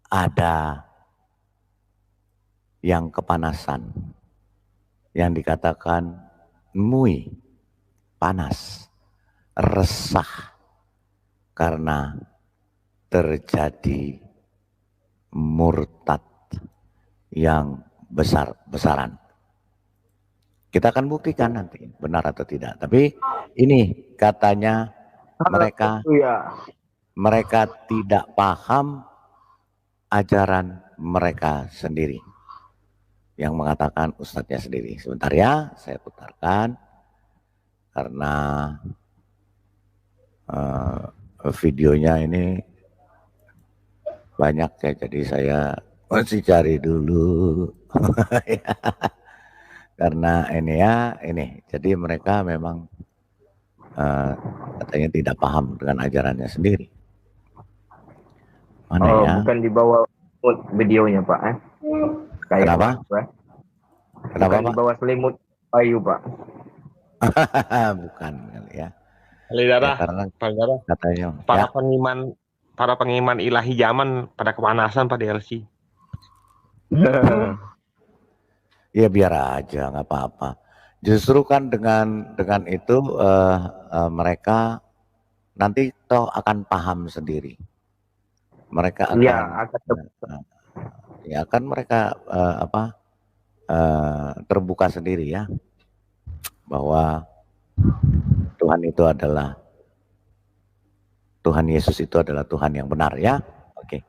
ada yang kepanasan, yang dikatakan mui, panas, resah karena terjadi murtad yang besar-besaran. Kita akan buktikan nanti benar atau tidak. Tapi ini katanya mereka tidak paham ajaran mereka sendiri. Yang mengatakan ustadznya sendiri. Sebentar ya, saya putarkan karena videonya ini banyak ya, jadi saya masih cari dulu. Karena ini jadi mereka memang katanya tidak paham dengan ajarannya sendiri. Mana ya? Bukan di bawah videonya Pak. Kenapa? Kenapa Pak? Di bawah selimut kayu Pak. Bukan kali ya. Karena katanya para pengiman ilahi zaman pada kepanasan pada LC. Ya biar aja, nggak apa-apa. Justru kan dengan itu mereka nanti toh akan paham sendiri. Mereka akan mereka terbuka sendiri ya, bahwa Tuhan itu adalah Tuhan Yesus itu adalah Tuhan yang benar ya. Oke.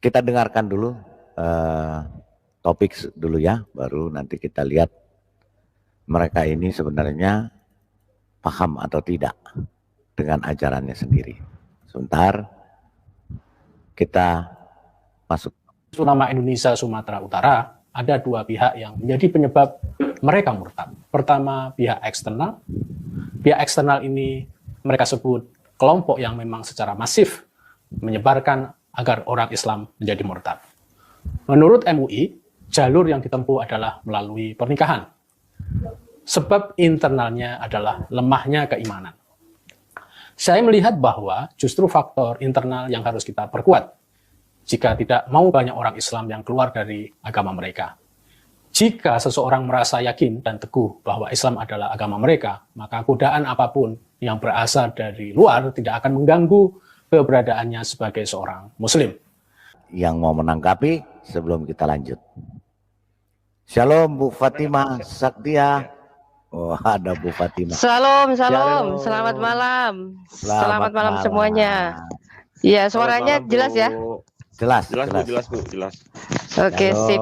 Kita dengarkan dulu topik dulu ya, baru nanti kita lihat mereka ini sebenarnya paham atau tidak dengan ajarannya sendiri. Sebentar, kita masuk. Ulama Indonesia Sumatera Utara ada dua pihak yang menjadi penyebab mereka murtad. Pertama, pihak eksternal. Pihak eksternal ini mereka sebut kelompok yang memang secara masif menyebarkan agar orang Islam menjadi murtad. Menurut MUI, jalur yang ditempuh adalah melalui pernikahan. Sebab internalnya adalah lemahnya keimanan. Saya melihat bahwa justru faktor internal yang harus kita perkuat jika tidak mau banyak orang Islam yang keluar dari agama mereka. Jika seseorang merasa yakin dan teguh bahwa Islam adalah agama mereka, maka godaan apapun yang berasal dari luar tidak akan mengganggu keberadaannya sebagai seorang Muslim. Yang mau menanggapi sebelum kita lanjut. Shalom Bu Fatimah Saktia. Oh, ada Bu Fatimah. Shalom. Selamat malam. Selamat malam semuanya. Iya, suaranya malam, jelas ya? Jelas. Oke, sip.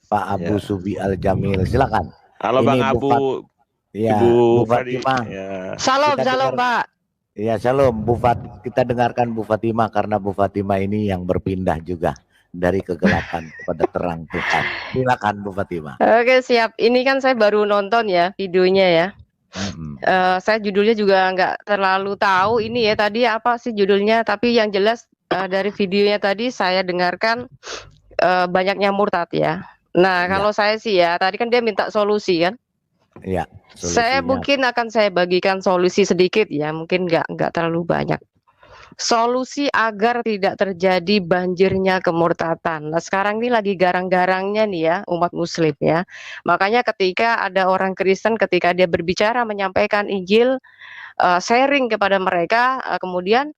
Pak Abu Subi Al Jamil, silakan. Halo Bang Abu. Ibu Fatimah. Ya. Salam Pak. Iya, shalom Bu kita dengarkan Bu Fatimah, karena Bu Fatimah ini yang berpindah juga dari kegelapan kepada terang Tuhan. Silakan Bu Fatimah. Oke, siap. Ini kan saya baru nonton ya videonya ya. Saya judulnya juga nggak terlalu tahu ini ya tadi apa sih judulnya, tapi yang jelas dari videonya tadi saya dengarkan banyaknya murtad ya. Nah, kalau saya sih ya, tadi kan dia minta solusi kan. Iya. Saya mungkin akan saya bagikan solusi sedikit ya, mungkin nggak terlalu banyak. Solusi agar tidak terjadi banjirnya kemurtatan. Nah, sekarang ini lagi garang-garangnya nih ya umat Muslim ya. Makanya ketika ada orang Kristen, ketika dia berbicara menyampaikan Injil, sharing kepada mereka, kemudian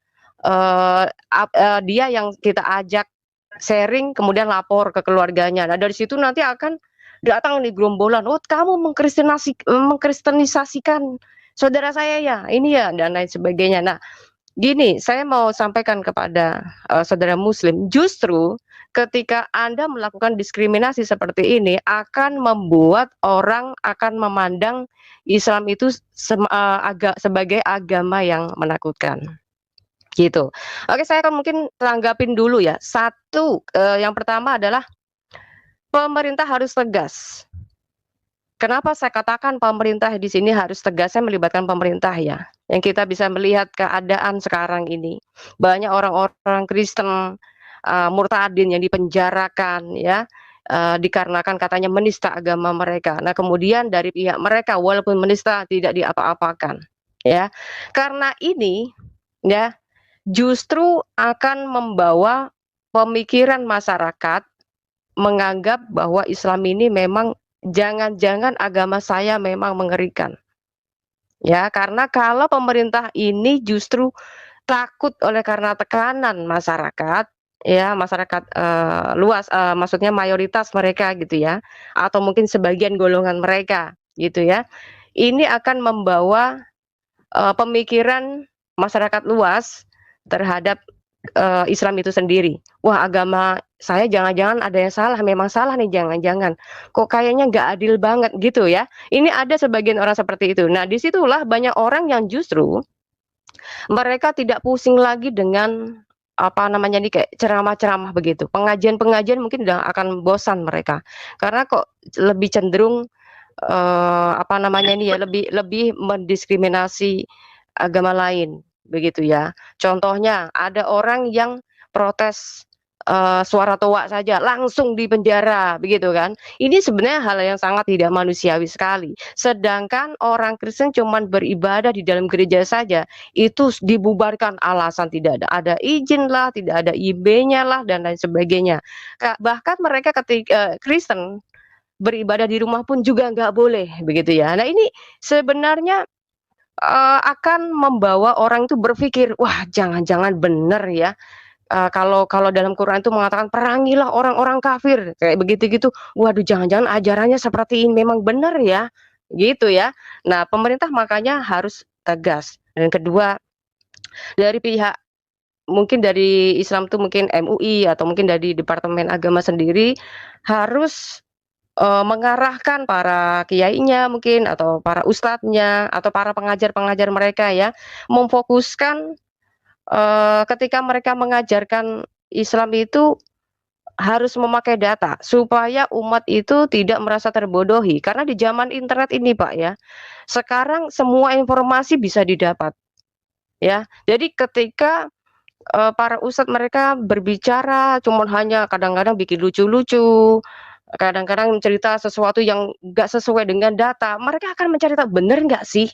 dia yang kita ajak sharing, kemudian lapor ke keluarganya. Nah, dari situ nanti akan datang nih gerombolan, oh kamu mengkristenisasikan saudara saya ya, ini ya, dan lain sebagainya. Nah, gini, saya mau sampaikan kepada saudara Muslim, justru ketika Anda melakukan diskriminasi seperti ini akan membuat orang akan memandang Islam itu sebagai agama yang menakutkan. Gitu. Oke, saya akan mungkin tanggapin dulu ya. Satu, yang pertama adalah pemerintah harus tegas. Kenapa saya katakan pemerintah di sini harus tegas? Saya melibatkan pemerintah ya. Yang kita bisa melihat keadaan sekarang ini. Banyak orang-orang Kristen murtadin yang dipenjarakan ya. Dikarenakan katanya menista agama mereka. Nah, kemudian dari pihak mereka walaupun menista tidak diapa-apakan ya. Karena ini ya, justru akan membawa pemikiran masyarakat menganggap bahwa Islam ini memang jangan-jangan agama saya memang mengerikan. Ya, karena kalau pemerintah ini justru takut oleh karena tekanan masyarakat, ya masyarakat luas, maksudnya mayoritas mereka gitu ya, atau mungkin sebagian golongan mereka gitu ya, ini akan membawa pemikiran masyarakat luas terhadap Islam itu sendiri. Wah, agama saya jangan-jangan ada yang salah, memang salah nih, jangan-jangan. Kok kayaknya nggak adil banget gitu ya. Ini ada sebagian orang seperti itu. Nah, disitulah banyak orang yang justru mereka tidak pusing lagi dengan apa namanya nih kayak ceramah-ceramah begitu. Pengajian-pengajian mungkin udah akan bosan mereka. Karena kok lebih cenderung apa namanya ini ya lebih lebih mendiskriminasi agama lain begitu ya. Contohnya ada orang yang protes suara toa saja langsung dipenjara begitu kan. Ini sebenarnya hal yang sangat tidak manusiawi sekali. Sedangkan orang Kristen cuman beribadah di dalam gereja saja itu dibubarkan alasan tidak ada izin lah, tidak ada IB-nya lah dan lain sebagainya. Bahkan mereka ketika Kristen beribadah di rumah pun juga nggak boleh begitu ya. Nah ini sebenarnya akan membawa orang itu berpikir, wah jangan-jangan benar ya. Kalau dalam Quran itu mengatakan perangilah orang-orang kafir kayak begitu gitu. Waduh jangan-jangan ajarannya seperti ini memang benar ya, gitu ya. Nah pemerintah makanya harus tegas. Dan kedua dari pihak mungkin dari Islam tuh mungkin MUI atau mungkin dari Departemen Agama sendiri harus mengarahkan para kiainya mungkin atau para ustadznya atau para pengajar-pengajar mereka ya memfokuskan ketika mereka mengajarkan Islam itu harus memakai data supaya umat itu tidak merasa terbodohi karena di zaman internet ini Pak ya sekarang semua informasi bisa didapat ya. Jadi ketika para ustadz mereka berbicara cuman hanya kadang-kadang bikin lucu-lucu, kadang-kadang cerita sesuatu yang nggak sesuai dengan data, mereka akan mencari tahu benar nggak sih,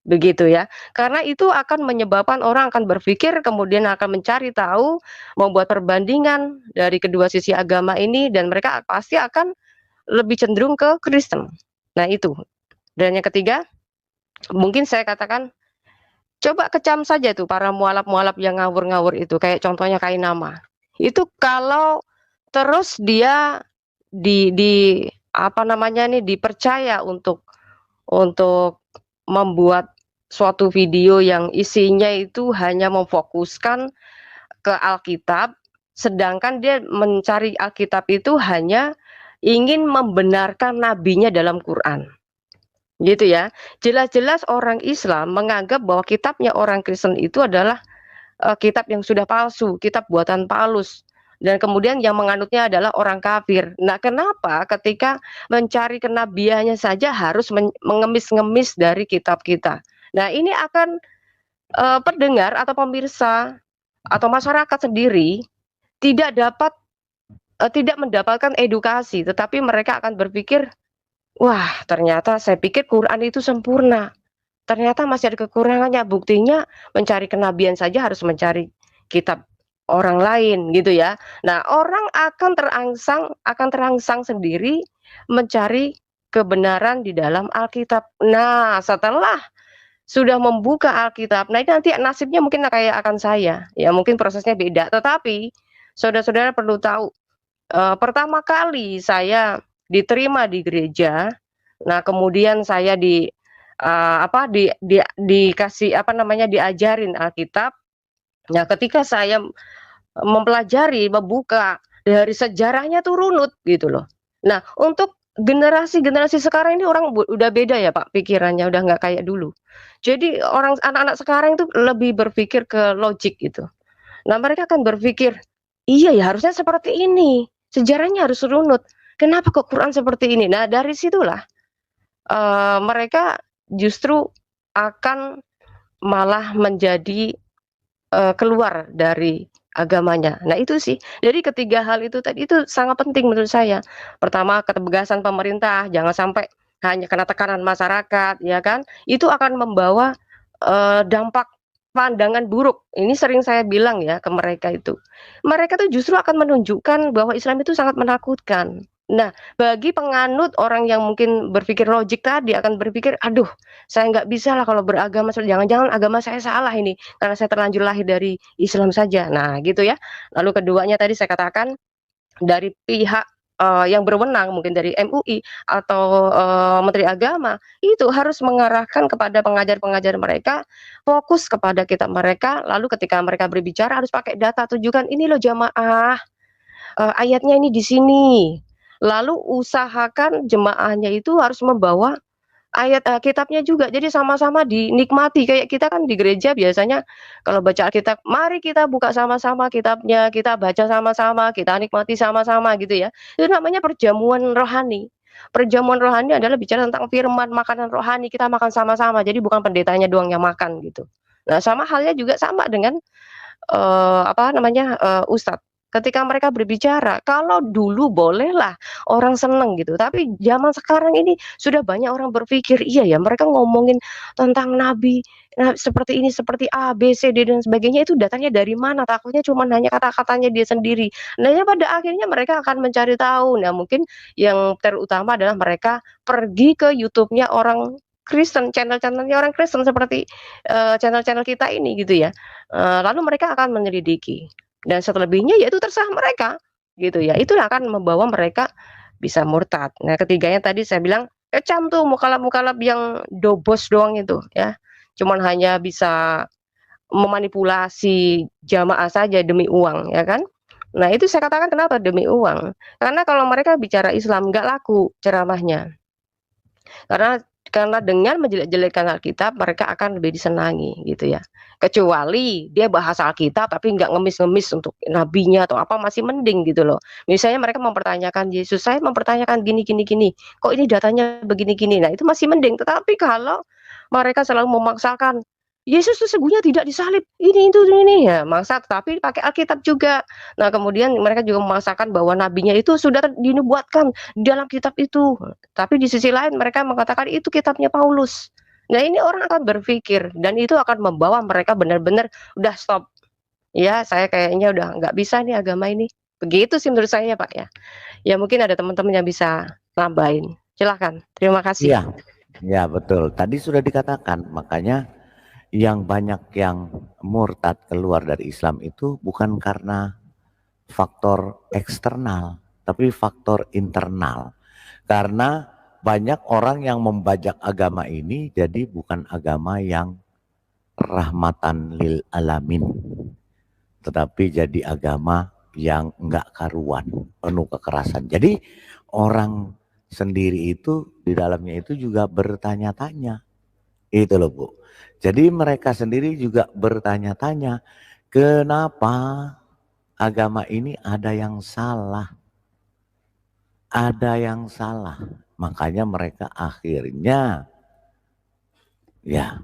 begitu ya. Karena itu akan menyebabkan orang akan berpikir, kemudian akan mencari tahu, membuat perbandingan dari kedua sisi agama ini, dan mereka pasti akan lebih cenderung ke Kristen. Nah itu. Dan yang ketiga, mungkin saya katakan, coba kecam saja tuh para mualaf-mualaf yang ngawur-ngawur itu, kayak contohnya Kainama. Itu kalau terus dia di apa namanya nih dipercaya untuk membuat suatu video yang isinya itu hanya memfokuskan ke Alkitab, sedangkan dia mencari Alkitab itu hanya ingin membenarkan nabinya dalam Quran. Gitu ya. Jelas-jelas orang Islam menganggap bahwa kitabnya orang Kristen itu adalah kitab yang sudah palsu, kitab buatan Paulus. Dan kemudian yang menganutnya adalah orang kafir. Nah, kenapa ketika mencari kenabiannya saja harus mengemis-ngemis dari kitab kita? Nah, ini akan pendengar atau pemirsa atau masyarakat sendiri tidak mendapatkan edukasi, tetapi mereka akan berpikir, wah, ternyata saya pikir Quran itu sempurna. Ternyata masih ada kekurangannya. Buktinya mencari kenabian saja harus mencari kitab orang lain gitu ya. Nah, orang akan terangsang sendiri mencari kebenaran di dalam Alkitab. Nah, setelah sudah membuka Alkitab, nah ini nanti nasibnya mungkin kayak akan saya. Ya, mungkin prosesnya beda, tetapi saudara-saudara perlu tahu pertama kali saya diterima di gereja, nah kemudian saya dikasih apa namanya diajarin Alkitab. Nah, ketika saya mempelajari, membuka dari sejarahnya tuh runut gitu loh. Nah, untuk generasi sekarang ini orang udah beda ya Pak pikirannya, udah nggak kayak dulu. Jadi anak-anak sekarang itu lebih berpikir ke logik gitu. Nah, mereka akan berpikir, iya ya harusnya seperti ini, sejarahnya harus runut. Kenapa kok Quran seperti ini? Nah, dari situlah mereka justru akan malah menjadi keluar dari agamanya. Nah itu sih. Jadi ketiga hal itu tadi itu sangat penting menurut saya. Pertama, ketegasan pemerintah, jangan sampai hanya karena tekanan masyarakat, ya kan? Itu akan membawa dampak pandangan buruk. Ini sering saya bilang ya ke mereka itu. Mereka tuh justru akan menunjukkan bahwa Islam itu sangat menakutkan. Nah, bagi penganut orang yang mungkin berpikir logik tadi akan berpikir, aduh, saya nggak bisa lah kalau beragama, jangan-jangan agama saya salah ini karena saya terlanjur lahir dari Islam saja. Nah, gitu ya. Lalu keduanya tadi saya katakan dari pihak yang berwenang mungkin dari MUI atau Menteri Agama itu harus mengarahkan kepada pengajar-pengajar mereka fokus kepada kitab mereka, lalu ketika mereka berbicara harus pakai data, tunjukkan ini loh jamaah, ayatnya ini di sini, lalu usahakan jemaahnya itu harus membawa ayat kitabnya juga, jadi sama-sama dinikmati. Kayak kita kan di gereja biasanya kalau baca Alkitab, mari kita buka sama-sama kitabnya, kita baca sama-sama, kita nikmati sama-sama gitu ya. Itu namanya perjamuan rohani. Perjamuan rohani adalah bicara tentang firman, makanan rohani, kita makan sama-sama. Jadi bukan pendetanya doang yang makan gitu. Nah, sama halnya juga sama dengan apa namanya, ustadz. Ketika mereka berbicara, kalau dulu bolehlah orang seneng gitu, tapi zaman sekarang ini sudah banyak orang berpikir, iya ya mereka ngomongin tentang nabi, nah seperti ini, seperti A, B, C, D dan sebagainya itu datanya dari mana? Takutnya cuma hanya kata-katanya dia sendiri. Nah, ya pada akhirnya mereka akan mencari tahu. Nah, mungkin yang terutama adalah mereka pergi ke YouTube-nya orang Kristen, channel-channelnya orang Kristen seperti channel-channel kita ini gitu ya. Lalu mereka akan menyelidiki dan selebihnya yaitu terserah mereka gitu ya. Itu akan membawa mereka bisa murtad. Nah, ketiganya tadi saya bilang kecam tuh mukalab-mukalab yang dobos doang itu ya. Cuman hanya bisa memanipulasi jamaah saja demi uang ya kan. Nah, itu saya katakan kenapa demi uang. Karena kalau mereka bicara Islam nggak laku ceramahnya. Karena dengan menjelek-jelekkan Alkitab mereka akan lebih disenangi gitu ya. Kecuali dia bahas Alkitab tapi nggak ngemis-ngemis untuk nabinya atau apa masih mending gitu loh. Misalnya mereka mempertanyakan Yesus, saya mempertanyakan gini gini gini. Kok ini datanya begini gini. Nah, itu masih mending. Tetapi kalau mereka selalu memaksakan Yesus itu sesungguhnya tidak disalib, ini itu ini ya, maksa tapi pakai Alkitab juga. Nah, kemudian mereka juga memaksakan bahwa nabinya itu sudah dinubuatkan di dalam kitab itu. Tapi di sisi lain mereka mengatakan itu kitabnya Paulus. Nah, ini orang akan berpikir dan itu akan membawa mereka benar-benar udah stop. Ya, saya kayaknya udah nggak bisa nih agama ini. Begitu sih menurut saya, Pak ya. Ya mungkin ada teman-teman yang bisa nambahin. Silakan. Terima kasih. Iya, ya betul. Tadi sudah dikatakan, makanya yang banyak yang murtad keluar dari Islam itu bukan karena faktor eksternal, tapi faktor internal. Karena banyak orang yang membajak agama ini jadi bukan agama yang rahmatan lil alamin, tetapi jadi agama yang enggak karuan, penuh kekerasan. Jadi orang sendiri itu di dalamnya itu juga bertanya-tanya. Itu loh Bu. Jadi mereka sendiri juga bertanya-tanya, kenapa agama ini ada yang salah? Ada yang salah. Makanya mereka akhirnya ya